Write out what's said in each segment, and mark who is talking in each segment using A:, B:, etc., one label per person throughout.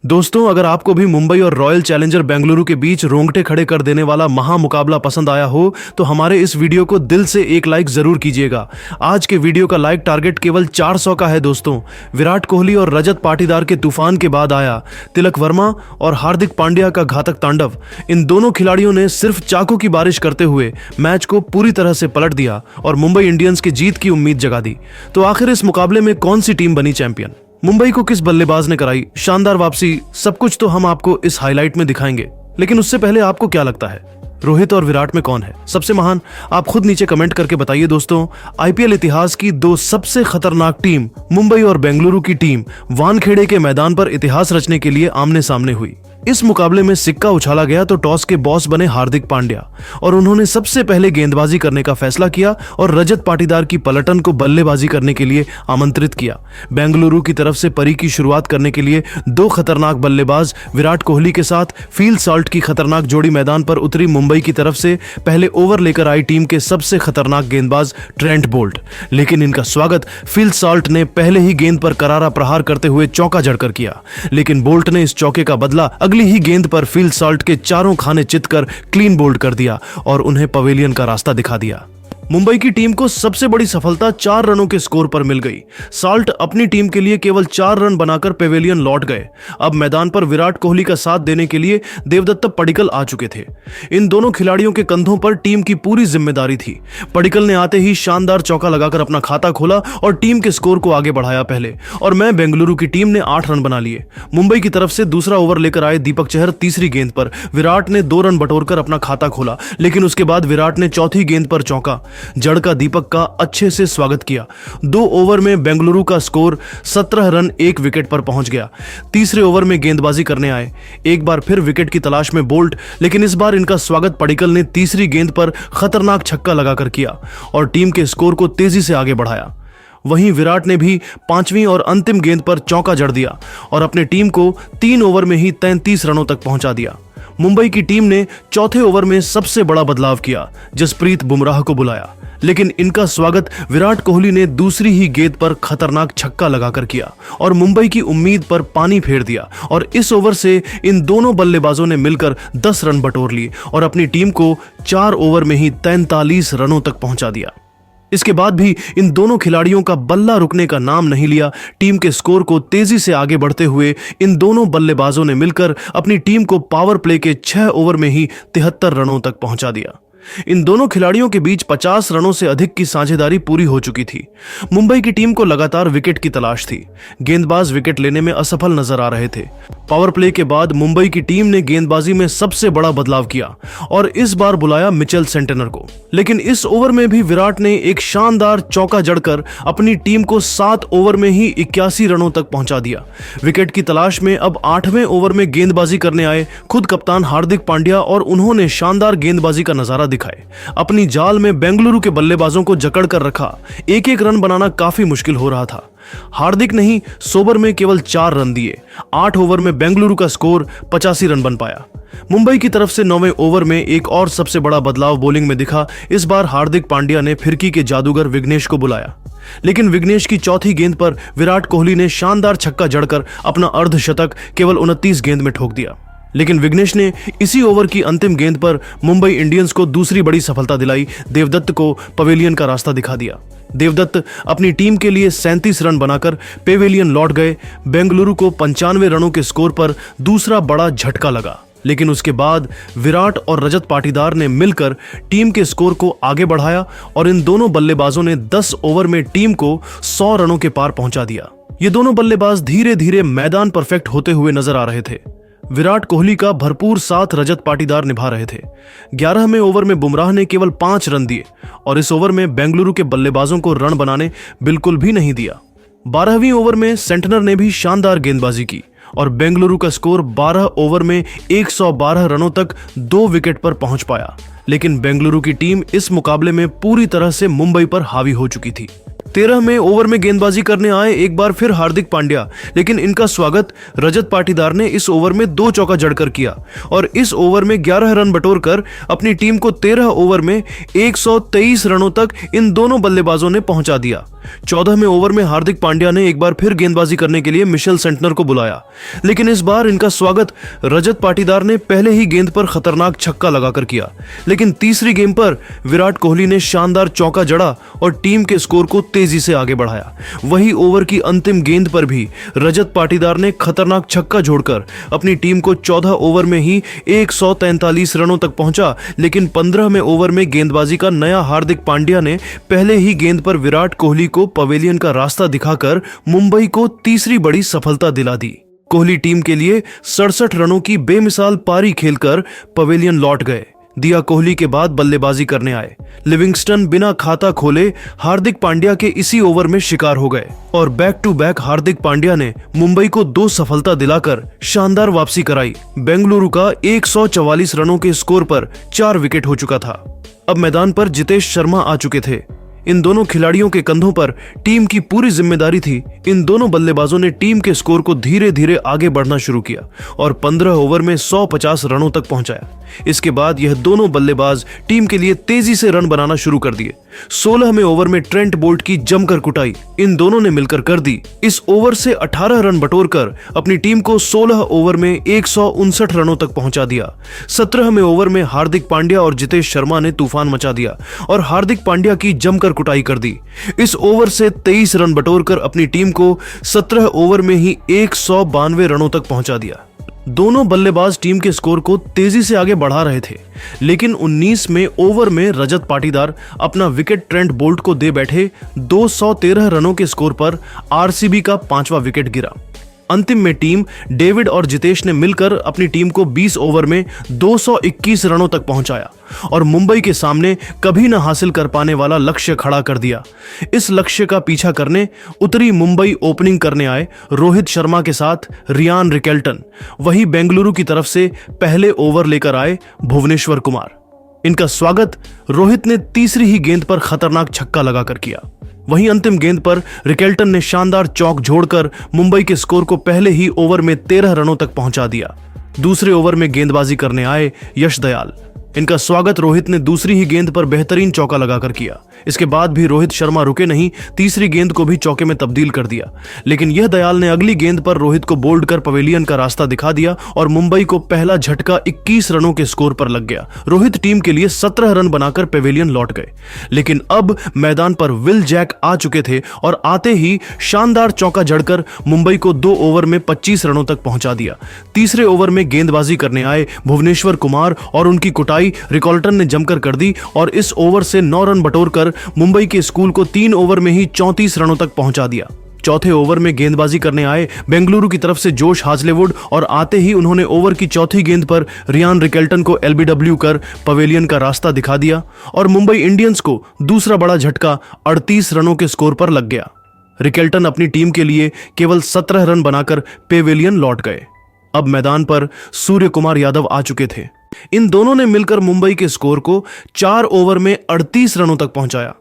A: दोस्तों, अगर आपको भी मुंबई और रॉयल चैलेंजर बेंगलुरु के बीच रोंगटे खड़े कर देने वाला महा मुकाबला पसंद आया हो तो हमारे इस वीडियो को दिल से एक लाइक जरूर कीजिएगा। आज के वीडियो का लाइक टारगेट केवल 400 का है। दोस्तों, विराट कोहली और रजत पाटीदार के तूफान के बाद आया तिलक वर्मा और हार्दिक पांड्या का घातक तांडव। इन दोनों खिलाड़ियों ने सिर्फ चाकों की बारिश करते हुए मैच को पूरी तरह से पलट दिया और मुंबई इंडियंस की जीत की उम्मीद जगा दी। तो आखिर इस मुकाबले में कौन सी टीम बनी चैंपियन? मुंबई को किस बल्लेबाज ने कराई शानदार वापसी? सब कुछ तो हम आपको इस हाईलाइट में दिखाएंगे, लेकिन उससे पहले आपको क्या लगता है, रोहित और विराट में कौन है सबसे महान? आप खुद नीचे कमेंट करके बताइए। दोस्तों, आईपीएल इतिहास की दो सबसे खतरनाक टीम मुंबई और बेंगलुरु की टीम वानखेड़े के मैदान पर इतिहास रचने के लिए आमने सामने हुई। इस मुकाबले में सिक्का उछाला गया तो टॉस के बॉस बने हार्दिक पांड्या और उन्होंने सबसे पहले गेंदबाजी करने का फैसला किया और रजत पाटीदार की पलटन को बल्लेबाजी करने के लिए आमंत्रित किया। बेंगलुरु की तरफ से परी की शुरुआत करने के लिए दो खतरनाक बल्लेबाज विराट कोहली के साथ फील्ड सॉल्ट की खतरनाक जोड़ी मैदान पर उतरी। मुंबई की तरफ से पहले ओवर लेकर आई टीम के सबसे खतरनाक गेंदबाज ट्रेंट बोल्ट, लेकिन इनका स्वागत फील्ड सॉल्ट ने पहले ही गेंद पर करारा प्रहार करते हुए चौका जड़कर किया। लेकिन बोल्ट ने इस चौके का बदला अगली ही गेंद पर फील्ड सॉल्ट के चारों खाने चित कर क्लीन बोल्ड कर दिया और उन्हें पवेलियन का रास्ता दिखा दिया। मुंबई की टीम को सबसे बड़ी सफलता 4 रनों के स्कोर पर मिल गई। सॉल्ट अपनी टीम के लिए केवल 4 रन बनाकर पेवेलियन लौट गए। अब मैदान पर विराट कोहली का साथ देने के लिए देवदत्त पडिक्कल आ चुके थे। इन दोनों खिलाड़ियों के कंधों पर टीम की पूरी जिम्मेदारी थी। पडिक्कल ने आते ही शानदार चौका लगाकर अपना खाता खोला और टीम के स्कोर को आगे बढ़ाया पहले, और मैं बेंगलुरु की टीम ने 8 रन बना लिए। मुंबई की तरफ से दूसरा ओवर लेकर आए दीपक चहर तीसरी गेंद पर विराट ने 2 रन बटोरकर अपना खाता खोला, लेकिन उसके बाद विराट ने चौथी गेंद पर चौका जड़का दीपक का अच्छे से स्वागत किया। 2 ओवर में बेंगलुरु का स्कोर 17 रन 1 विकेट पर पहुंच गया। तीसरे ओवर में गेंदबाजी करने आए एक बार फिर विकेट की तलाश में बोल्ट, लेकिन इस बार इनका स्वागत पडिक्कल ने तीसरी गेंद पर खतरनाक छक्का लगाकर किया और टीम के स्कोर को तेजी से आगे बढ़ाया। वहीं विराट ने भी 5वीं और अंतिम गेंद पर चौका जड़ दिया और अपने टीम को 3 ओवर में ही 33 रनों तक पहुंचा दिया। मुंबई की टीम ने चौथे ओवर में सबसे बड़ा बदलाव किया, जसप्रीत बुमराह को बुलाया, लेकिन इनका स्वागत विराट कोहली ने दूसरी ही गेंद पर खतरनाक छक्का लगाकर किया और मुंबई की उम्मीद पर पानी फेर दिया। और इस ओवर से इन दोनों बल्लेबाजों ने मिलकर 10 रन बटोर लिए और अपनी टीम को 4 ओवर में ही 43 रनों तक पहुंचा दिया। इसके बाद भी इन दोनों खिलाड़ियों का बल्ला रुकने का नाम नहीं लिया। टीम के स्कोर को तेजी से आगे बढ़ते हुए इन दोनों बल्लेबाजों ने मिलकर अपनी टीम को पावर प्ले के 6 ओवर में ही 73 रनों तक पहुंचा दिया। इन दोनों खिलाड़ियों के बीच 50 रनों से अधिक की साझेदारी पूरी हो चुकी थी। मुंबई की टीम को लगातार विकेट की तलाश थी। गेंदबाज विकेट लेने में असफल नजर आ रहे थे। पावर प्ले के बाद मुंबई की टीम ने गेंदबाजी में सबसे बड़ा बदलाव किया और इस बार बुलाया मिचेल सेंटनर को, लेकिन इस ओवर में भी विराट ने एक शानदार चौका जड़कर अपनी टीम को 7 ओवर में ही 81 रनों तक पहुंचा दिया। विकेट की तलाश में अब 8वें ओवर में गेंदबाजी करने आए खुद कप्तान हार्दिक पांड्या और उन्होंने शानदार गेंदबाजी का नजारा दिखाए। अपनी जाल में बेंगलुरु के बल्लेबाजों को जकड़ कर रखा। एक रन बनाना काफी मुश्किल हो रहा था। हार्दिक ने ही सोबर में केवल 4 रन दिए। 8 ओवर में बेंगलुरु का स्कोर 85 रन बन पाया। मुंबई की तरफ से 9वें ओवर में एक और सबसे बड़ा बदलाव बॉलिंग में दिखा। इस बार हार्दिक पांड्या ने फिरकी के जादूगर विघ्नेश को बुलाया, लेकिन विघ्नेश की चौथी गेंद पर विराट कोहली ने शानदार छक्का जड़कर अपना अर्धशतक केवल 29 गेंद में ठोक दिया। लेकिन विघ्नेश ने इसी ओवर की अंतिम गेंद पर मुंबई इंडियंस को दूसरी बड़ी सफलता दिलाई। देवदत्त को पवेलियन का रास्ता दिखा दिया। देवदत्त अपनी टीम के लिए 37 रन बनाकर पेवेलियन लौट गए। बेंगलुरु को 95 रनों के स्कोर पर दूसरा बड़ा झटका लगा, लेकिन उसके बाद विराट और रजत पाटीदार ने मिलकर टीम के स्कोर को आगे बढ़ाया और इन दोनों बल्लेबाजों ने 10 ओवर में टीम को 100 रनों के पार पहुंचा दिया। ये दोनों बल्लेबाज धीरे धीरे मैदान परफेक्ट होते हुए नजर आ रहे थे। विराट कोहली का भरपूर साथ रजत पाटीदार निभा रहे थे। 11वें ओवर में बुमराह ने केवल 5 रन दिए और इस ओवर में बेंगलुरु के बल्लेबाजों को रन बनाने बिल्कुल भी नहीं दिया। 12वीं ओवर में सेंटनर ने भी शानदार गेंदबाजी की और बेंगलुरु का स्कोर 12 ओवर में 112 रनों तक 2 विकेट पर पहुंच पाया। लेकिन बेंगलुरु की टीम इस मुकाबले में पूरी तरह से मुंबई पर हावी हो चुकी थी। 13वें ओवर में गेंदबाजी करने आए एक बार फिर हार्दिक पांड्या, लेकिन इनका स्वागत रजत पाटीदार ने इस ओवर में 2 चौका जड़कर किया और इस ओवर में 11 रन बटोरकर अपनी टीम को 13 ओवर में 123 रनों तक इन दोनों बल्लेबाजों ने पहुंचा दिया। 14वें ओवर में हार्दिक पांड्या ने एक बार फिर गेंदबाजी करने के लिए मिशेल सेंटनर को बुलाया, लेकिन इस बार इनका स्वागत रजत पाटीदार ने पहले ही गेंद पर खतरनाक छक्का लगाकर किया। लेकिन तीसरी गेंद पर विराट कोहली ने शानदार चौका जड़ा और टीम के स्कोर को तेजी से आगे बढ़ाया। वही ओवर की अंतिम गेंद पर भी रजत पाटीदार ने खतरनाक छक्का जोड़कर अपनी टीम को 14 ओवर में ही 143 रनों तक पहुंचा। लेकिन 15वें ओवर में गेंदबाजी का नया हार्दिक पांड्या ने पहले ही गेंद पर विराट कोहली को पवेलियन का रास्ता दिखाकर मुंबई को तीसरी बड़ी सफलता दिला दी। कोहली टीम के लिए 67 रनों की बेमिसाल पारी खेलकर पवेलियन लौट गए। दिया कोहली के बाद बल्लेबाजी करने आए लिविंगस्टन बिना खाता खोले हार्दिक पांड्या के इसी ओवर में शिकार हो गए और back to back Hardik Pandya ने मुंबई को 2 सफलता दिलाकर शानदार वापसी कराई। बेंगलुरु का 144 रनों के स्कोर पर 4 विकेट हो चुका था। अब मैदान पर जितेश शर्मा आ चुके थे। इन दोनों खिलाड़ियों के कंधों पर टीम की पूरी जिम्मेदारी थी। इन दोनों बल्लेबाजों ने टीम के स्कोर को धीरे धीरे आगे बढ़ना शुरू किया और 15 ओवर में 150 रनों तक पहुंचाया। इसके बाद यह दोनों बल्लेबाज टीम के लिए तेजी से रन बनाना शुरू कर दिए। 16वें ओवर में ट्रेंट बोल्ट की जमकर कुटाई इन दोनों ने मिलकर कर दी। इस ओवर से 18 रन बटोरकर अपनी टीम को 16 ओवर में 159 रनों तक पहुंचा दिया। 17वें ओवर में हार्दिक पांड्या और जितेश शर्मा ने तूफान मचा दिया और हार्दिक पांड्या की जमकर कुटाई कर दी। इस ओवर से 23 रन बटोरकर अपनी टीम को 17 ओवर में ही 192 रनों तक पहुंचा दिया। दोनों बल्लेबाज टीम के स्कोर को तेजी से आगे बढ़ा रहे थे, लेकिन 19वें ओवर में रजत पाटीदार अपना विकेट ट्रेंट बोल्ट को दे बैठे। 213 रनों के स्कोर पर आरसीबी का 5वां विकेट गिरा। अंतिम में टीम डेविड और जितेश ने मिलकर अपनी टीम को 20 ओवर में 221 रनों तक पहुंचाया और मुंबई के सामने कभी न हासिल कर पाने वाला लक्ष्य खड़ा कर दिया। इस लक्ष्य का पीछा करने उतरी मुंबई ओपनिंग करने आए रोहित शर्मा के साथ रियान रिकेल्टन। वहीं बेंगलुरु की तरफ से पहले ओवर लेकर आए भुवनेश्वर कुमार। इनका स्वागत रोहित ने तीसरी ही गेंद पर खतरनाक छक्का लगाकर किया। वहीं अंतिम गेंद पर रिकेल्टन ने शानदार चौक जोड़कर मुंबई के स्कोर को पहले ही ओवर में 13 रनों तक पहुंचा दिया। दूसरे ओवर में गेंदबाजी करने आए यश दयाल। इनका स्वागत रोहित ने दूसरी ही गेंद पर बेहतरीन चौका लगाकर किया। इसके बाद भी रोहित शर्मा रुके नहीं, तीसरी गेंद को भी चौके में तब्दील कर दिया। लेकिन यह दयाल ने अगली गेंद पर रोहित को बोल्ड कर पवेलियन का रास्ता दिखा दिया और मुंबई को पहला झटका 21 रनों के स्कोर पर लग गया। रोहित टीम के लिए 17 रन बनाकर पवेलियन लौट गए। लेकिन अब मैदान पर विल जैक आ चुके थे और आते ही शानदार चौका जड़कर मुंबई को 2 ओवर में 25 रनों तक पहुंचा दिया। तीसरे ओवर में गेंदबाजी करने आए भुवनेश्वर कुमार और उनकी कुटाई रिकॉल्टन ने जमकर कर दी और इस ओवर से 9 रन बटोरकर मुंबई के स्कूल को 3 ओवर में ही 34 रनों तक पहुंचा दिया। चौथे ओवर में गेंदबाजी करने आए बेंगलुरु की तरफ से जोश हाजलेवुड और आते ही उन्होंने ओवर की चौथी गेंद पर रियान रिकेल्टन को एलबीडब्ल्यू कर पवेलियन का रास्ता दिखा दिया और मुंबई इंडियंस को दूसरा बड़ा झटका 38 रनों के स्कोर पर लग गया। रिकेल्टन अपनी टीम के लिए केवल 17 रन बनाकर पवेलियन लौट गए। अब मैदान पर सूर्य कुमार यादव आ चुके थे। इन दोनों ने मिलकर मुंबई के स्कोर को 4 ओवर में 38 रनों तक पहुंचाया।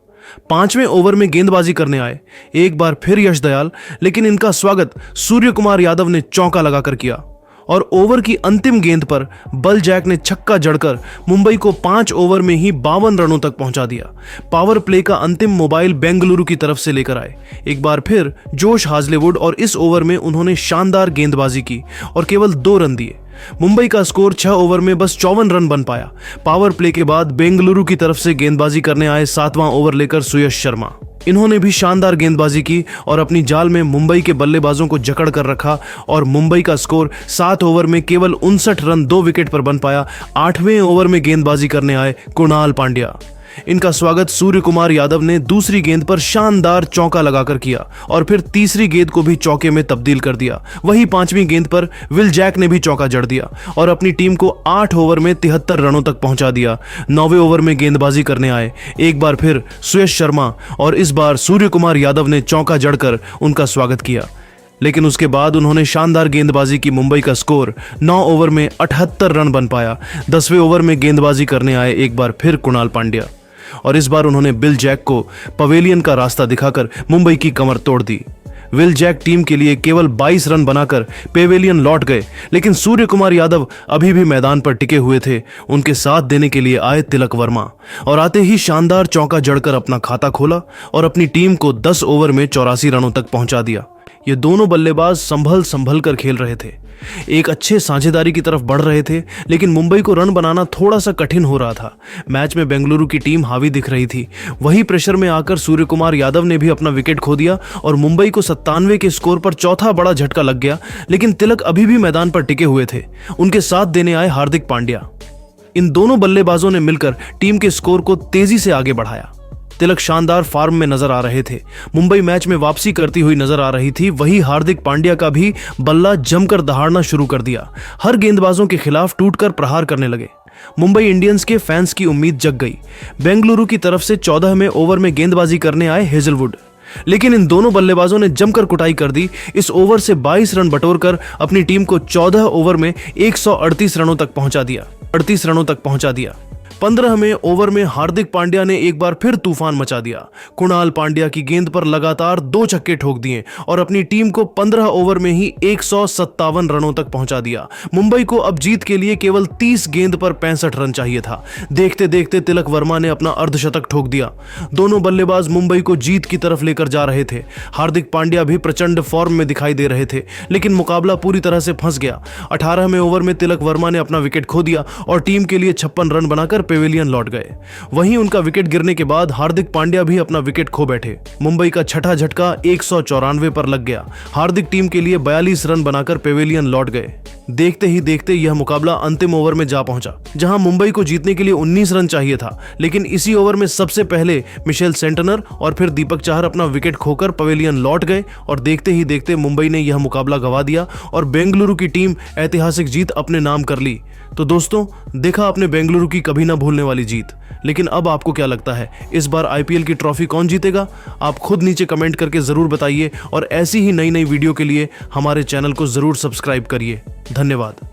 A: 5वें ओवर में गेंदबाजी करने आए एक बार फिर यश दयाल, लेकिन इनका स्वागत सूर्य कुमार यादव ने चौका लगाकर किया और ओवर की अंतिम गेंद पर बल जैक ने छक्का जड़कर मुंबई को 5 ओवर में ही 52 रनों तक पहुंचा दिया। पावर प्ले का अंतिम मोबाइल बेंगलुरु की तरफ से लेकर आए एक बार फिर जोश हाजलेवुड और इस ओवर में उन्होंने शानदार गेंदबाजी की और केवल 2 रन दिए। मुंबई का स्कोर 6 ओवर में बस 54 रन बन पाया। पावर प्ले के बाद बेंगलुरु की तरफ से गेंदबाजी करने आए 7वां ओवर लेकर सुयश शर्मा। इन्होंने भी शानदार गेंदबाजी की और अपनी जाल में मुंबई के बल्लेबाजों को जकड़ कर रखा और मुंबई का स्कोर 7 ओवर में केवल 59 रन 2 विकेट पर बन पाया। 8वें ओवर में गेंदबाजी करने आए कुणाल पांड्या। इनका स्वागत सूर्य कुमार यादव ने दूसरी गेंद पर शानदार चौका लगाकर किया और फिर तीसरी गेंद को भी चौके में तब्दील कर दिया। वहीं 5वीं गेंद पर विल जैक ने भी चौका जड़ दिया और अपनी टीम को 8 ओवर में 73 रनों तक पहुंचा दिया। 9वें ओवर में गेंदबाजी करने आए एक बार फिर सुयश शर्मा और इस बार सूर्य कुमार यादव ने चौका जड़कर उनका स्वागत किया। लेकिन उसके बाद उन्होंने शानदार गेंदबाजी की। मुंबई का स्कोर 9 ओवर में 78 रन बन पाया। 10वें ओवर में गेंदबाजी करने आए एक बार फिर कुणाल पांड्या और इस बार उन्होंने बिल जैक को पवेलियन का रास्ता दिखाकर मुंबई की कमर तोड़ दी। विल जैक टीम के लिए केवल 22 रन बनाकर पेवेलियन लौट गए, लेकिन सूर्य कुमार यादव अभी भी मैदान पर टिके हुए थे। उनके साथ देने के लिए आए तिलक वर्मा और आते ही शानदार चौका जड़कर अपना खाता खोला और अपनी टीम को 10 ओवर में 84 रनों तक पहुंचा दिया। ये दोनों बल्लेबाज संभल कर खेल रहे थे, एक अच्छे साझेदारी की तरफ बढ़ रहे थे, लेकिन मुंबई को रन बनाना थोड़ा सा कठिन हो रहा था। मैच में बेंगलुरु की टीम हावी दिख रही थी। वही प्रेशर में आकर सूर्य कुमार यादव ने भी अपना विकेट खो दिया और मुंबई को 97 के स्कोर पर चौथा बड़ा झटका लग गया, लेकिन तिलक अभी भी मैदान पर टिके हुए थे। उनके साथ देने आए हार्दिक पांड्या। इन दोनों बल्लेबाजों ने मिलकर टीम के स्कोर को तेजी से आगे बढ़ाया। तिलक शानदार फॉर्म में नजर आ रहे थे, मुंबई मैच में वापसी करती हुई नजर आ रही थी। वही हार्दिक पांड्या का भी बल्ला जमकर दहाड़ना शुरू कर दिया। हर गेंदबाजों के खिलाफ टूटकर प्रहार करने लगे। मुंबई इंडियंस के फैंस की उम्मीद जग गई। बेंगलुरु की तरफ से 14वें ओवर में गेंदबाजी करने आए हेजलवुड, लेकिन इन दोनों बल्लेबाजों ने जमकर कुटाई कर दी। इस ओवर से 22 रन बटोरकर अपनी टीम को 14 ओवर में 138 रनों तक पहुंचा दिया। 15वें ओवर में हार्दिक पांड्या ने एक बार फिर तूफान मचा दिया। कुणाल पांड्या की गेंद पर लगातार 2 छक्के ठोक दिए और अपनी टीम को 15 ओवर में ही 157 रनों तक पहुंचा दिया। मुंबई को अब जीत के लिए केवल 30 गेंद पर 65 रन चाहिए था। देखते देखते तिलक वर्मा ने अपना अर्धशतक ठोक दिया। दोनों बल्लेबाज मुंबई को जीत की तरफ लेकर जा रहे थे। हार्दिक पांड्या भी प्रचंड फॉर्म में दिखाई दे रहे थे, लेकिन मुकाबला पूरी तरह से फंस गया। 18वें ओवर में तिलक वर्मा ने अपना विकेट खो दिया और टीम के लिए 56 रन बनाकर पेवेलियन लौट गए। वहीं उनका विकेट गिरने के बाद हार्दिक पांड्या भी अपना विकेट खो बैठे। मुंबई का छठा झटका 194 पर लग गया। हार्दिक टीम के लिए 42 रन बनाकर पेवेलियन लौट गए। देखते ही देखते यह मुकाबला अंतिम ओवर में जा पहुंचा, जहां मुंबई को जीतने के लिए 19 रन चाहिए था, लेकिन इसी ओवर में सबसे पहले मिशेल सेंटनर और फिर दीपक चाहर अपना विकेट खोकर पवेलियन लौट गए और देखते ही देखते मुंबई ने यह मुकाबला गंवा दिया और बेंगलुरु की टीम ऐतिहासिक जीत अपने नाम कर ली। तो दोस्तों, देखा आपने बेंगलुरु की कभी ना भूलने वाली जीत। लेकिन अब आपको क्या लगता है, इस बार आईपीएल की ट्रॉफी कौन जीतेगा? आप खुद नीचे कमेंट करके जरूर बताइए और ऐसी ही नई नई वीडियो के लिए हमारे चैनल को जरूर सब्सक्राइब करिए। धन्यवाद।